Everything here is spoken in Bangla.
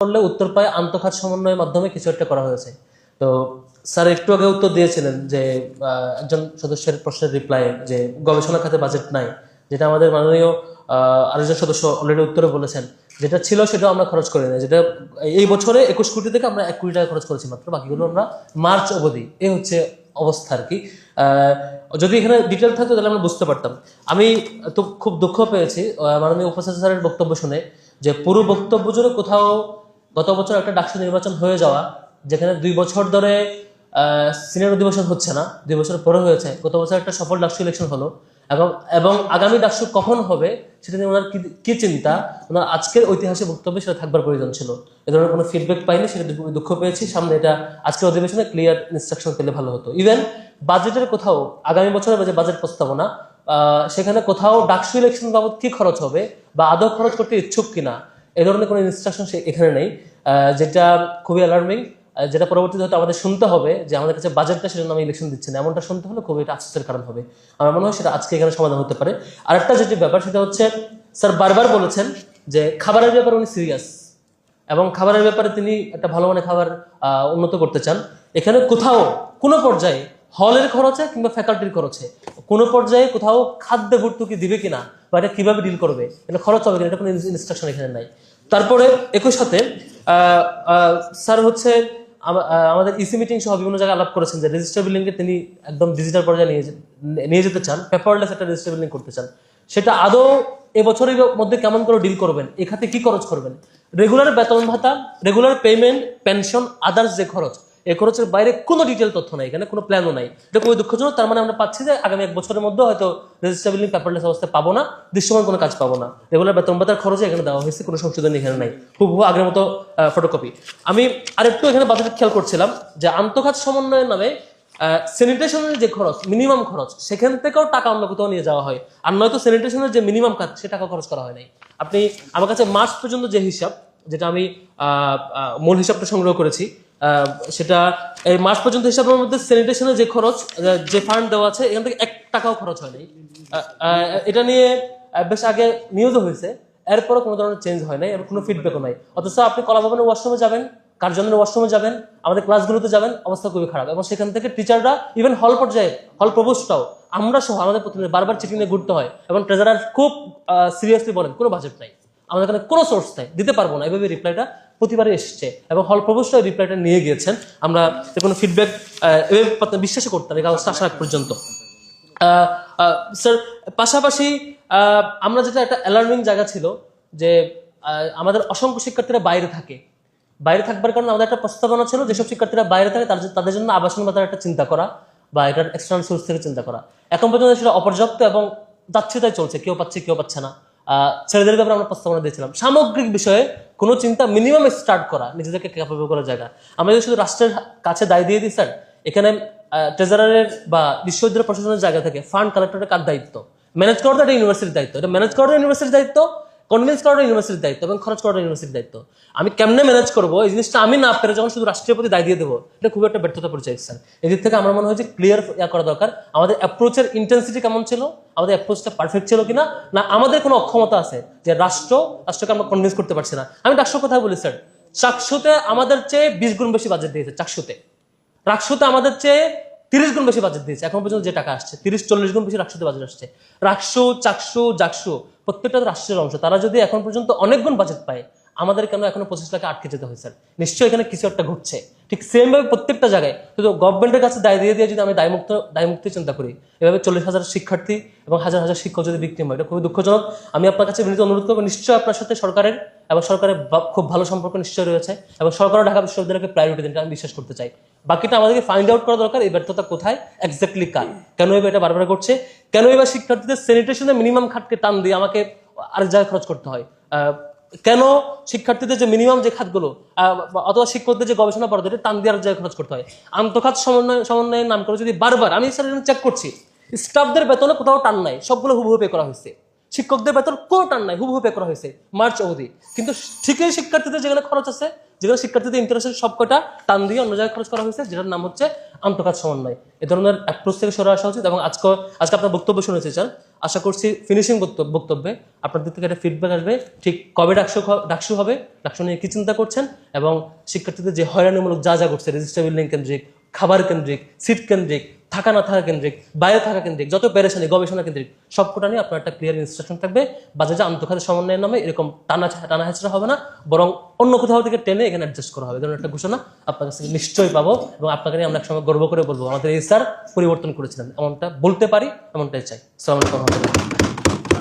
করলে উত্তর পায় আন্তঃখাত সমন্বয়ের মাধ্যমে কিছু একটা করা হয়েছে। তো স্যার একটু আগে উত্তর দিয়েছিলেন যে একজন সদস্যের প্রশ্নের রিপ্লাই যে গবেষণা খাতে বাজেট নাই, যেটা আমাদের মাননীয় আরেকজন সদস্য অলরেডি উত্তরে বলেছেন, যেটা ছিল সেটাও আমরা খরচ করি না, যেটা এই বছরে 21 কোটি থেকে আমরা 1 কোটি টাকা খরচ করেছি মাত্র, বাকিগুলো আমরা মার্চ অবধি। এই হচ্ছে অবস্থা আর কি। যদি এখানে ডিটেল থাকতো তাহলে আমরা বুঝতে পারতাম। আমি তো খুব দুঃখ পেয়েছি মাননীয় উপাচার্য স্যারের বক্তব্য শুনে, যে পুরো বক্তব্য জুড়ে কোথাও গত বছর একটা ডাকসু নির্বাচন হয়ে যাওয়া, যেখানে 2 বছর ধরে সিনিয়র অধিবেশন হচ্ছে না, 2 বছর পরে হয়েছে, গত বছর একটা সফল ডাকসু ইলেকশন হলো, এবং এবং আগামী ডাকসু কখন হবে সেটা নিয়ে ওনার কি চিন্তা, ওনার আজকের ঐতিহাসিক বক্তব্যে সেটা থাকবার প্রয়োজন ছিল। এ ধরনের কোনো ফিডব্যাক পাইনি, সেটা দুঃখ পেয়েছি। সামনে এটা আজকের অধিবেশনে ক্লিয়ার ইনস্ট্রাকশন পেলে ভালো হতো। ইভেন বাজেটের কোথাও আগামী বছরের বাজেট প্রস্তাবনা, সেখানে কোথাও ডাকসু ইলেকশন বাবদ কি খরচ হবে বা আদৌ খরচ করতে ইচ্ছুক কিনা, এ ধরনের কোনো ইনস্ট্রাকশন এখানে নেই, যেটা খুবই অ্যালার্মিং। যেটা পরবর্তীতে হয়তো আমাদের শুনতে হবে যে আমাদের কাছে বাজেটটা সেজন্য আমি ইলেকশন দিচ্ছি না, এমনটা শুনতে হলে খুবই এটা আফসোসের কারণ হবে। আমার মনে হয় সেটা আজকে এখানে সমাধান হতে পারে। আরেকটা যেটি ব্যাপার সেটা হচ্ছে, স্যার বারবার বলেছেন যে খাবারের ব্যাপারে উনি সিরিয়াস, এবং খাবারের ব্যাপারে তিনি একটা ভালো মানের খাবার উন্নত করতে চান। এখানে কোথাও কোনো পর্যায়ে হলের খরচে কিংবা ফ্যাকাল্টির খরচে কোনো পর্যায়ে কোথাও খাদ্য ভর্তুকি দিবে কিনা বা এটা কিভাবে ডিল করবে, এটা খরচ হবে কিনা, এটা কোনো ইনস্ট্রাকশন এখানে নাই। তারপরে একই সাথে স্যার হচ্ছে আমাদের ইসি মিটিং সহ বিভিন্ন জায়গায় আলাপ করেছেন যে রেজিস্টার বিলিংকে তিনি একদম ডিজিটাল পর্যায়ে নিয়ে যেতে চান, পেপারলেস একটা রেজিস্টার বিলিং করতে চান। সেটা আদৌ এবছরের মধ্যে কেমন করে ডিল করবেন, এ খাতে কি খরচ করবেন, রেগুলার বেতন ভাতা, রেগুলার পেমেন্ট, পেনশন, আদার্স যে খরচ, এই খরচের বাইরে কোনো ডিটেল তথ্য নাই, এখানে কোনো প্ল্যানও নাই। এটা খুবই দুঃখজনক। তার মানে আমরা পাচ্ছি যে আগামী 1 বছরের মধ্যে হয়তো রেজিস্টার বিলিং পেপারলেস অবস্থায় পাবো না, দৃশ্যমান কোনো কাজ পাবো না। রেগুলার বেতন ভাতার খরচে এখানে দেওয়া হয়েছে, কোনো সংশোধন এখানে নাই, হুবহু আগের মতো ফটোকপি। আমি আরেকটু এখানে বাজেট খেয়াল করছিলাম যে আন্তঃখাত সমন্বয়ের নামে স্যানিটেশনের যে খরচ, মিনিমাম খরচ, সেখান থেকেও টাকা অন্য কোথাও নিয়ে যাওয়া হয়, আর নয়তো স্যানিটেশনের যে মিনিমাম কাজ সে টাকা খরচ করা হয় নাই। আপনি আমার কাছে মার্চ পর্যন্ত যে হিসাব, যেটা আমি মূল হিসাবটা সংগ্রহ করেছি, সেটা এই মার্চ পর্যন্ত হিসাবের মধ্যে স্যানিটেশনের যে খরচ, যে ফান্ড দেওয়া আছে, এখান থেকে 1 টাকাও খরচ হয় নাই। এটা নিয়ে বেশ আগে নিউজও হয়েছে, এরপরও কোনো ধরনের চেঞ্জ হয় নাই এবং কোনো ফিডব্যাকও নাই। অথচ আপনি কলা ভবনের ওয়াশরুমে যাবেন, কার্যালয়ের ওয়াশরুমে যাবেন, আমাদের ক্লাসগুলোতে যাবেন, অবস্থা খুবই খারাপ। এবং সেখান থেকে টিচাররা ইভেন হল পর্যায়ে, হল প্রভোস্টরাও, আমরা সহ আমাদের প্রতিনিধি বারবার চিঠি নিয়ে ঘুরতে হয়, এবং ট্রেজারার খুব সিরিয়াসলি বলেন কোনো বাজেট নাই, আমাদের এখানে কোনো সোর্স নাই, দিতে পারবো না, এভাবে রিপ্লাইটা প্রতিবারে এসছে, এবং হল প্রভোস্ট রিপ্লাইটা নিয়ে গিয়েছেন। আমরা কোনো ফিডব্যাক বিশ্বাসই করতাম এই কাগজটা আসার আগ পর্যন্ত। স্যার পাশাপাশি আমরা যেটা একটা অ্যালার্মিং জায়গা ছিল যে আমাদের অসংখ্য শিক্ষার্থীরা বাইরে থাকে, বাইরে থাকবার কারণে আমাদের একটা প্রস্তাবনা ছিল যেসব শিক্ষার্থীরা বাইরে থাকে তাদের জন্য আবাসন ভাতার একটা চিন্তা করা বা এটার এক্সটার্নাল সোর্স থেকে চিন্তা করা। এখন পর্যন্ত সেটা অপর্যাপ্ত এবং যাচ্ছে তাই চলছে, কেউ পাচ্ছে কেউ পাচ্ছে না। ছেলেদের ব্যাপারে আমরা প্রস্তাবনা দিয়েছিলাম সামগ্রিক বিষয়ে কোনো চিন্তা মিনিমাম স্টার্ট করা, নিজেদেরকে ক্যাপাবল করার জায়গা। আমরা যদি শুধু রাষ্ট্রের কাছে দায় দিয়ে দিই স্যার, এখানে ট্রেজারারের বা বিশ্ববিদ্যালয় প্রশাসনের জায়গা থেকে ফান্ড কালেক্টরের কার দায়িত্ব, ম্যানেজ করাটা এটা ইউনিভার্সিটির দায়িত্ব, এটা ম্যানেজ করাটা ইউনিভার্সিটির দায়িত্ব, কনভিন্স করাটা ইউনিভার্সিটির দায়িত্ব, এবং খরচ করাটা ইউনিভার্সিটির দায়িত্ব। আমি কেমনে ম্যানেজ করবো এই জিনিসটা আমি না পেরে যখন শুধু রাষ্ট্রের প্রতি দায় দিয়ে দেবো, এটা খুব একটা ব্যর্থতা পরিচয় স্যার। এদিক থেকে আমার মনে হয় যে ক্লিয়ার করা দরকার, আমাদের অ্যাপ্রোচের ইন্টেন্সিটি কেমন ছিল, আমাদের অ্যাপ্রোচটা পারফেক্ট ছিল কিনা, না আমাদের কোনো অক্ষমতা আছে যে রাষ্ট্রকে আমরা কনভিন্স করতে পারছি না। আমি রাষ্ট্রের কথা বলি স্যার, চাকসুতে আমাদের চেয়ে 20 গুণ বেশি বাজেট দিয়েছে, রাকসুতে আমাদের চেয়ে 30 গুণ বেশি বাজেট দিয়েছে। এখন পর্যন্ত যে টাকা আসছে 30-40 গুণ বেশি রাকসুতে বাজেট আসছে। রাকসু, চাকসু, জাকসু প্রত্যেকটা রাষ্ট্রের অংশ, তারা যদি এখন পর্যন্ত অনেক গুণ বাজেট পায়, আমাদের কেন এখনো 25 লাখে আটকে যেতে হয় স্যার? নিশ্চয়ই এখানে কিছু একটা ঘটছে। ঠিক সেম ভাবে প্রত্যেকটা জায়গায় শুধু গভর্নমেন্টের কাছে দায় দিয়ে যদি আমি দায়মুক্তি চিন্তা করি, এভাবে 40,000 শিক্ষার্থী এবং হাজার হাজার শিক্ষক যদি বিক্রি হয়, এটা খুবই দুঃখজনক। আমি আপনার কাছে বিনীত অনুরোধ করবো, নিশ্চয়ই আপনার সাথে সরকারের খুব ভালো সম্পর্ক নিশ্চয় রয়েছে, এবং সরকারও ঢাকা বিশ্ববিদ্যালয়কে প্রায়োরিটি দেন, আমি বিশ্বাস করতে চাই। বাকিটা আমাদেরকে ফাইন্ড আউট করা দরকার, এই ব্যর্থতা কোথায় এক্স্যাক্টলি কার, কেন এটা বারবার করছে, কেন এবার শিক্ষার্থীদের স্যানিটেশনের মিনিমাম খাতকে টান দিয়ে আমাকে আরেক জায়গায় খরচ করতে হয়, কেন শিক্ষার্থীদের যে মিনিমাম যে খাতগুলো অথবা শিক্ষকদের যে গবেষণা পদ্ধতি টান দিয়ে আরেক জায়গায় খরচ করতে হয়। আন্তঃখাত সমন্বয়ের নাম করে যদি বারবার, আমি স্যার চেক করছি, স্টাফদের বেতনে কোথাও টান নাই, সবগুলো হুবহু পে করা হয়েছে। শিক্ষকদের বেতন কোনো টান নাই, হুবহু পে করা হয়েছে মার্চ অবধি। কিন্তু ঠিকই শিক্ষার্থীদের যেখানে খরচ আছে, যেখানে শিক্ষার্থীদের ইন্টারেস্টের সবকটা টান দিয়ে অন্য জায়গায় খরচ করা হয়েছে, যেটার নাম হচ্ছে আন্তঃখাত সমন্বয়। এ ধরনের অ্যাপ্রোচ থেকে সরে আসা উচিত। এবং আজকে আপনার বক্তব্য শুনেছি স্যার, আশা করছি ফিনিশিং বক্তব্যে আপনাদের থেকে একটা ফিডব্যাক আসবে, ঠিক কবে ডাকসু হবে, ডাকসু নিয়ে কি চিন্তা করছেন, এবং শিক্ষার্থীদের যে হয়রানিমূলক যা যা করছে, রেজিস্টার বিল্ডিং কেন্দ্রিক, খাবার কেন্দ্রিক, সিট কেন্দ্রিক, থাকা না থাকা কেন্দ্রিক, বাইরে থাকা কেন্দ্রিক, যত পেরেশানি গবেষণা কেন্দ্রিক, সবকটা নিয়ে আপনার একটা ক্লিয়ার ইনস্ট্রাকশন থাকবে। বাজারে আন্তঃখাতে সমন্বয়ের নামে এরকম টানা হেঁচড়া হবে না, বরং অন্য কোথাও থেকে টেনে এখানে অ্যাডজাস্ট করা হবে। ধরুন একটা ঘোষণা আপনার কাছে নিশ্চয়ই পাবো, এবং আপনাকে নিয়ে আমরা একসময় গর্ব করে বলবো আমাদের এই স্যার পরিবর্তন করেছিলেন, এমনটা বলতে পারি, এমনটাই চাই। আসসালামু আলাইকুম।